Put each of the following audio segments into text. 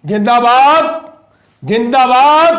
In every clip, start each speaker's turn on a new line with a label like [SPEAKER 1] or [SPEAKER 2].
[SPEAKER 1] जिंदाबाद जिंदाबाद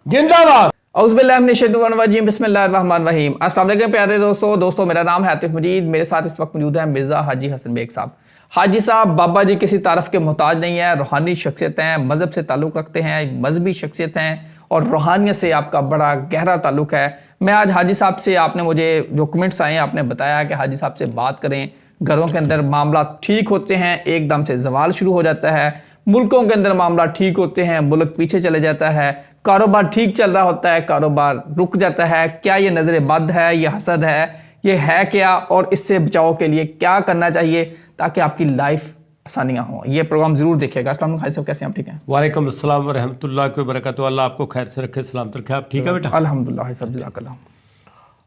[SPEAKER 1] जिंदाबाद।
[SPEAKER 2] औज़ुबिल्लाहिमिनश्शैतानिर्रजीम बिस्मिल्लाहिर्रहमानिर्रहीम। अस्सलाम वालेकुम प्यारे दोस्तों, मेरा नाम है आतिफ मजीद। मेरे साथ इस वक्त मौजूद है मिर्ज़ा हाजी हसन बेग साहब। हाजी साहब बाबा जी किसी तारफ़ के मोहताज नहीं है, रूहानी शख्सियत हैं, मज़हब से ताल्लुक़ रखते हैं, मजहबी शख्सियत हैं और रूहानियत से आपका बड़ा गहरा ताल्लुक़ है। मैं आज हाजी साहब से, आपने मुझे जो कमेंट्स आए हैं आपने बताया कि हाजी साहब से बात करें। घरों के अंदर मामला ठीक होते हैं, एकदम से जवाल शुरू हो जाता है। मुल्कों के अंदर मामला ठीक होते हैं, मुल्क पीछे चले जाता है। कारोबार ठीक चल रहा होता है, कारोबार रुक जाता है। क्या ये नज़र बद है, ये हसद है, ये है क्या, और इससे बचाव के लिए क्या करना चाहिए ताकि आपकी लाइफ आसानियाँ हों? ये प्रोग्राम ज़रूर देखिएगा। अस्सलाम वालेकुम हाजी साहब, कैसे हैं आप? ठीक हैं?
[SPEAKER 1] वालेकुम अस्सलाम व रहमतुल्लाहि व बरकातुहू। अल्लाह आपको खैर से रखे, सलामत रखे। आप ठीक है बेटा?
[SPEAKER 2] अल्हम्दुलिल्लाह सब जज़ाकल्लाह।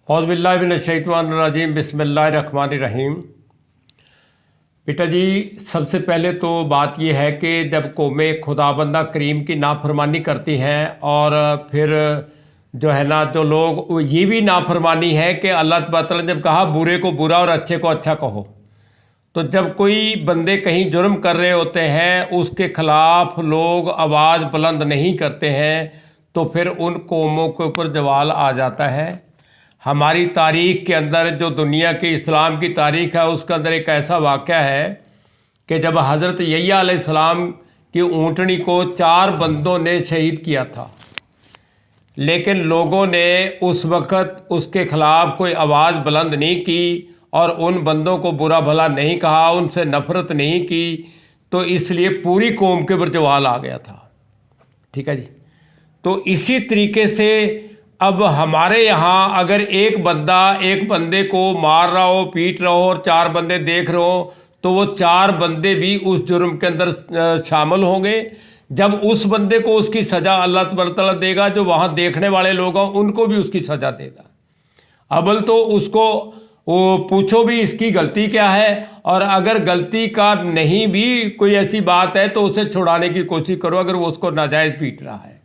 [SPEAKER 1] औज़ु बिल्लाहि मिनश्शैतानिर्रजीम बिस्मिल्लाहिर्रहमानिर्रहीम। बेटा जी, सबसे पहले तो बात यह है कि जब कौमें खुदाबंदा करीम की नाफरमानी करती हैं और फिर जो है ना, जो लोग ये भी नाफरमानी है कि अल्लाह ताला ने जब कहा बुरे को बुरा और अच्छे को अच्छा कहो, तो जब कोई बंदे कहीं जुर्म कर रहे होते हैं उसके ख़िलाफ़ लोग आवाज़ बुलंद नहीं करते हैं तो फिर उन कौमों के ऊपर जवाल आ जाता है। हमारी तारीख़ के अंदर, जो दुनिया की इस्लाम की तारीख़ है, उसके अंदर एक ऐसा वाक़या है कि जब हज़रत यह्या अलैहिस्सलाम की ऊँटनी को 4 बंदों ने शहीद किया था, लेकिन लोगों ने उस वक़्त उसके ख़िलाफ़ कोई आवाज़ बुलंद नहीं की और उन बंदों को बुरा भला नहीं कहा, उनसे नफ़रत नहीं की, तो इसलिए पूरी कौम के ऊपर जवाल आ गया था। ठीक है जी। तो इसी तरीके से अब हमारे यहाँ अगर एक बंदा एक बंदे को मार रहा हो, पीट रहा हो और 4 बंदे देख रहे हो, तो वो 4 बंदे भी उस जुर्म के अंदर शामिल होंगे। जब उस बंदे को उसकी सज़ा अल्लाह तआला देगा, जो वहाँ देखने वाले लोग हों उनको भी उसकी सज़ा देगा। अव्वल तो उसको वो पूछो भी इसकी गलती क्या है, और अगर गलती का नहीं भी कोई ऐसी बात है तो उसे छुड़ाने की कोशिश करो। अगर वो उसको नाजायज़ पीट रहा है,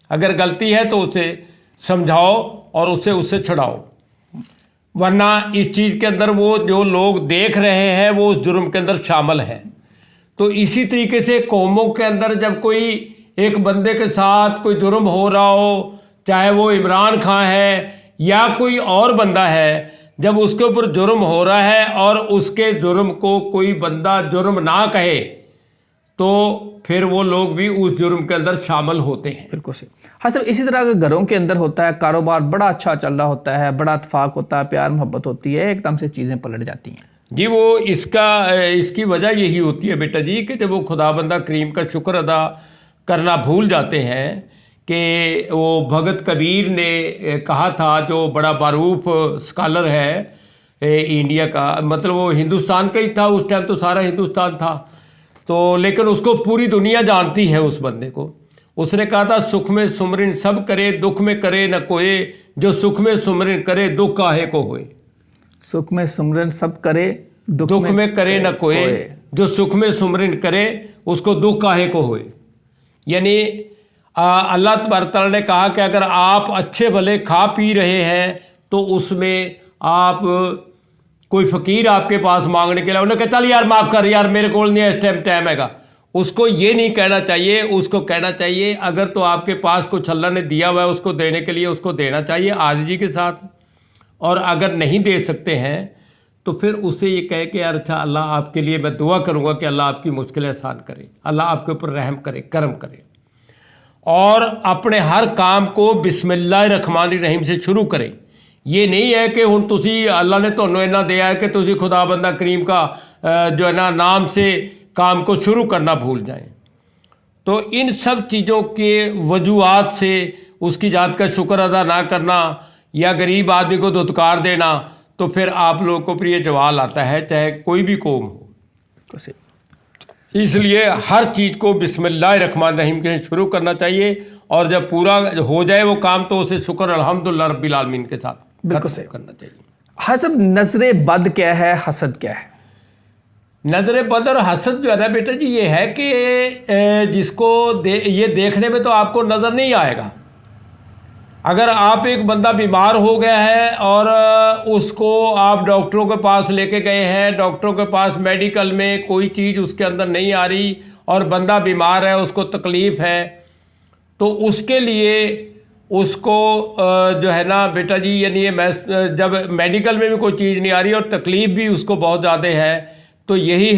[SPEAKER 1] अगर गलती है तो उसे समझाओ और उससे छुड़ाओ, वरना इस चीज़ के अंदर वो जो लोग देख रहे हैं वो उस जुर्म के अंदर शामिल है। तो इसी तरीके से कौमों के अंदर जब कोई एक बंदे के साथ कोई जुर्म हो रहा हो, चाहे वो इमरान खान है या कोई और बंदा है, जब उसके ऊपर जुर्म हो रहा है और उसके जुर्म को कोई बंदा जुर्म ना कहे तो फिर वो लोग भी उस जुर्म के अंदर शामिल होते हैं।
[SPEAKER 2] बिल्कुल सही। हाँ सर, इसी तरह अगर घरों के अंदर होता है, कारोबार बड़ा अच्छा चल रहा होता है, बड़ा इत्तेफाक होता है, प्यार मोहब्बत होती है, एकदम से चीज़ें पलट जाती हैं
[SPEAKER 1] जी। वो इसकी वजह यही होती है बेटा जी कि जब वो खुदाबंदा करीम का शुक्र अदा करना भूल जाते हैं कि वो भगत कबीर ने कहा था, जो बड़ा मारूफ स्कॉलर है इंडिया का, मतलब वो हिंदुस्तान का ही था उस टाइम, तो सारा हिंदुस्तान था तो, लेकिन उसको पूरी दुनिया जानती है उस बंदे को। उसने कहा था सुख में सुमरिन सब करे, दुख में करे न कोई, जो सुख में सुमरिन करे दुख काहे को होए। सुख में
[SPEAKER 2] सुमरन सब करे,
[SPEAKER 1] दुख में करे न कोई, जो सुख में सुमरन करे उसको दुख काहे को होए। यानी अल्लाह तआला ने कहा कि अगर आप अच्छे भले खा पी रहे हैं तो उसमें आप कोई फ़कीर आपके पास मांगने के लिए उन्हें कहता चल यार माफ़ कर यार, मेरे को नहीं इस टाइम हैगा, उसको ये नहीं कहना चाहिए। उसको कहना चाहिए अगर तो आपके पास कुछ अल्लाह ने दिया हुआ है उसको देने के लिए उसको देना चाहिए आजिज़ी के साथ, और अगर नहीं दे सकते हैं तो फिर उसे ये कहे कि यार अच्छा अल्लाह आपके लिए मैं दुआ करूँगा कि अल्लाह आपकी मुश्किलें आसान करे, अल्लाह आपके ऊपर रहम करे, करम करे, और अपने हर काम को बिस्मिल्लाहिर्रहमानिर्रहीम से शुरू करें। ये नहीं है कि हुण तुसी अल्लाह ने तुहानूं इन्ना दिया है कि तुसी खुदाबंदा करीम का जो है ना नाम से काम को शुरू करना भूल जाएं। तो इन सब चीज़ों के वजूहात से उसकी ज़ात का शुक्र अदा ना करना या गरीब आदमी को धुतकार देना, तो फिर आप लोगों को प्रिय जवाल आता है, चाहे कोई भी कौम हो। इसलिए हर चीज़ को बिस्मिल्लाहिर्रहमानिर्रहीम के शुरू करना चाहिए, और जब पूरा हो जाए वो काम तो उसे शुक्र अल्हम्दुलिल्लाह रब्बिल आलमीन के साथ खत्म करना चाहिए।
[SPEAKER 2] हाँ सब, नज़र बद क्या है, हसद क्या है?
[SPEAKER 1] नज़र बद और हसद जो है ना बेटा जी, ये है कि जिसको ये देखने में तो आपको नज़र नहीं आएगा। अगर आप एक बंदा बीमार हो गया है और उसको आप डॉक्टरों के पास लेके गए हैं, डॉक्टरों के पास मेडिकल में कोई चीज़ उसके अंदर नहीं आ रही اور بندہ بیمار ہے, اس کو تکلیف ہے, تو اس کے لیے اس کو جو ہے نا بیٹا جی یعنی جب میڈیکل میں بھی کوئی چیز نہیں آ رہی اور تکلیف بھی اس کو بہت زیادہ ہے, تو یہی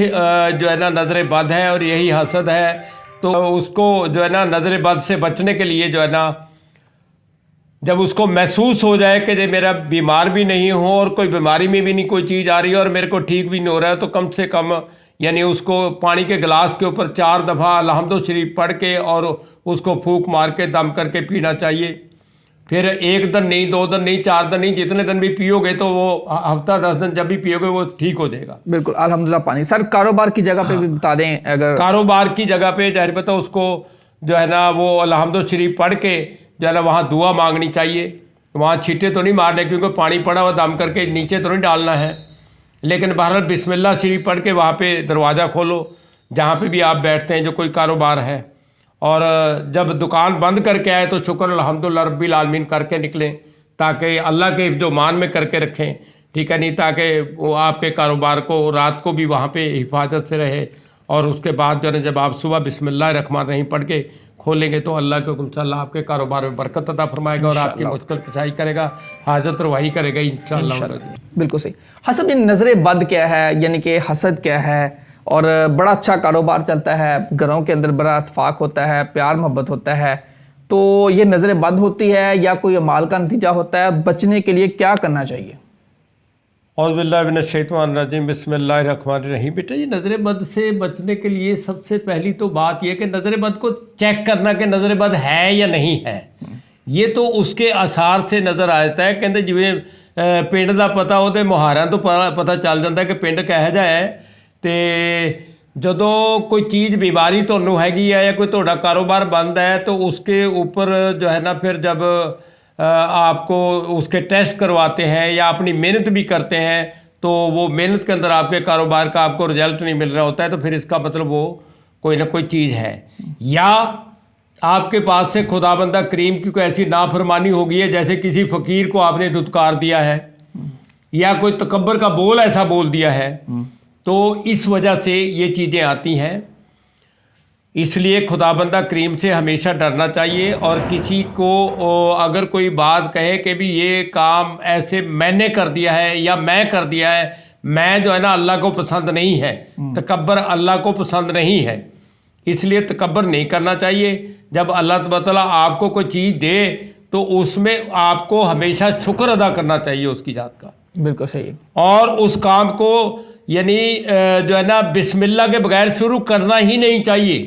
[SPEAKER 1] جو ہے نا نظر بد ہے اور یہی حسد ہے. تو اس کو جو ہے نا نظر بد سے بچنے کے لیے جو ہے نا جب اس کو محسوس ہو جائے کہ یہ میرا بیمار بھی نہیں ہوں اور کوئی بیماری میں بھی نہیں کوئی چیز آ رہی ہے اور میرے کو ٹھیک بھی نہیں ہو رہا ہے, تو کم سے کم یعنی اس کو پانی کے گلاس کے اوپر 4 دفعہ الحمد شریف پڑھ کے اور اس کو پھونک مار کے دم کر کے پینا چاہیے. پھر 1 دن نہیں, 2 دن نہیں, 4 دن نہیں, جتنے دن بھی پیو گے تو وہ ہفتہ 10 دن جب بھی پیو گے وہ ٹھیک ہو جائے گا.
[SPEAKER 2] بالکل الحمدللہ. پانی سر کاروبار کی جگہ پہ بھی بتا دیں, اگر
[SPEAKER 1] کاروبار کی جگہ پہ ظاہر بتا اس کو جو ہے نا وہ الحمد شریف پڑھ کے جو ہے نا وہاں دعا مانگنی چاہیے. وہاں چھینٹے تو نہیں مارنے کیونکہ پانی پڑا ہوا دم کر کے نیچے تو نہیں ڈالنا ہے, لیکن بہرحال بسم اللہ شریف پڑھ کے وہاں پہ دروازہ کھولو جہاں پہ بھی آپ بیٹھتے ہیں جو کوئی کاروبار ہے, اور جب دکان بند کر کے آئے تو شکر الحمدللہ رب العالمین کر کے نکلیں, تاکہ اللہ کے جو مان میں کر کے رکھیں, ٹھیک ہے نہیں, تاکہ وہ آپ کے کاروبار کو رات کو بھی وہاں پہ حفاظت سے رہے. اور اس کے بعد جو ہے جب آپ صبح بسم اللہ الرحمن الرحیم پڑھ کے کھولیں گے تو اللہ کے حکم سے اللہ آپ کے کاروبار میں برکت عطا فرمائے گا اور آپ کی مشکل کشائی کرے گا, حاجت روائی کرے گا انشاءاللہ.
[SPEAKER 2] بالکل صحیح. حسب یہ نظر بد کیا ہے, یعنی کہ حسد کیا ہے, اور بڑا اچھا کاروبار چلتا ہے, گھروں کے اندر بڑا اتفاق ہوتا ہے, پیار محبت ہوتا ہے, تو یہ نظر بد ہوتی ہے یا کوئی اعمال کا نتیجہ ہوتا ہے؟ بچنے کے لیے کیا کرنا چاہیے؟
[SPEAKER 1] اعوذ باللہ من الشیطان الرجیم, بسم اللہ الرحمن الرحیم. بیٹا یہ نظر بد سے بچنے کے لیے سب سے پہلی تو بات یہ کہ نظر بد کو چیک کرنا کہ نظر بد ہے یا نہیں ہے. یہ تو اس کے آثار سے نظر آ جاتا ہے. کہتے جویں پنڈ دا پتا ہو تے مہاراں تو پتا چل جاتا ہے کہ پنڈ کہہ جا ہے. تے جدوں کوئی چیز بیماری تھانوں हैगी ہے یا کوئی تہاڈا کاروبار بند ہے تو اس کے اوپر جو ہے نا پھر جب آپ کو اس کے ٹیسٹ کرواتے ہیں یا اپنی محنت بھی کرتے ہیں تو وہ محنت کے اندر آپ کے کاروبار کا آپ کو رزلٹ نہیں مل رہا ہوتا ہے, تو پھر اس کا مطلب وہ کوئی نہ کوئی چیز ہے, یا آپ کے پاس سے خدا بندہ کریم کی کوئی ایسی نافرمانی ہو گئی ہے جیسے کسی فقیر کو آپ نے دھتکار دیا ہے یا کوئی تکبر کا بول ایسا بول دیا ہے, تو اس وجہ سے یہ چیزیں آتی ہیں. اس لیے خدا بندہ کریم سے ہمیشہ ڈرنا چاہیے, اور کسی کو اگر کوئی بات کہے کہ بھی یہ کام ایسے میں نے کر دیا ہے یا میں کر دیا ہے, میں جو ہے نا اللہ کو پسند نہیں ہے, تکبر اللہ کو پسند نہیں ہے, اس لیے تکبر نہیں کرنا چاہیے. جب اللہ تبارک تعالیٰ آپ کو کوئی چیز دے تو اس میں آپ کو ہمیشہ شکر ادا کرنا چاہیے اس کی ذات کا.
[SPEAKER 2] بالکل صحیح. اور
[SPEAKER 1] اس کام کو یعنی جو ہے نا بسم اللہ کے بغیر شروع کرنا ہی نہیں چاہیے,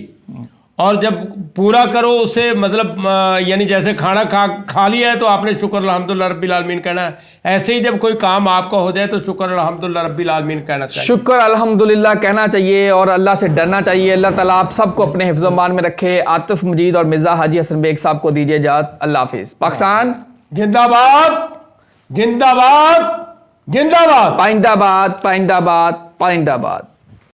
[SPEAKER 1] اور جب پورا کرو اسے مطلب یعنی جیسے کھانا کھا لیا ہے تو آپ نے شکر الحمدللہ رب العالمین کہنا ہے, ایسے ہی جب کوئی کام آپ کا ہو جائے تو شکر الحمدللہ رب العالمین کہنا چاہیے,
[SPEAKER 2] شکر الحمدللہ کہنا چاہیے اور اللہ سے ڈرنا چاہیے. اللہ تعالیٰ آپ سب کو اپنے حفظ و امان میں رکھے. عاطف مجید اور مرزا حاجی حسن بیگ صاحب کو دیجیے اجازت. اللہ حافظ. پاکستان
[SPEAKER 1] زندہ باد, زندہ باد, زندہ باد,
[SPEAKER 2] پائندہ باد, پائندہ باد, پائندہ باد.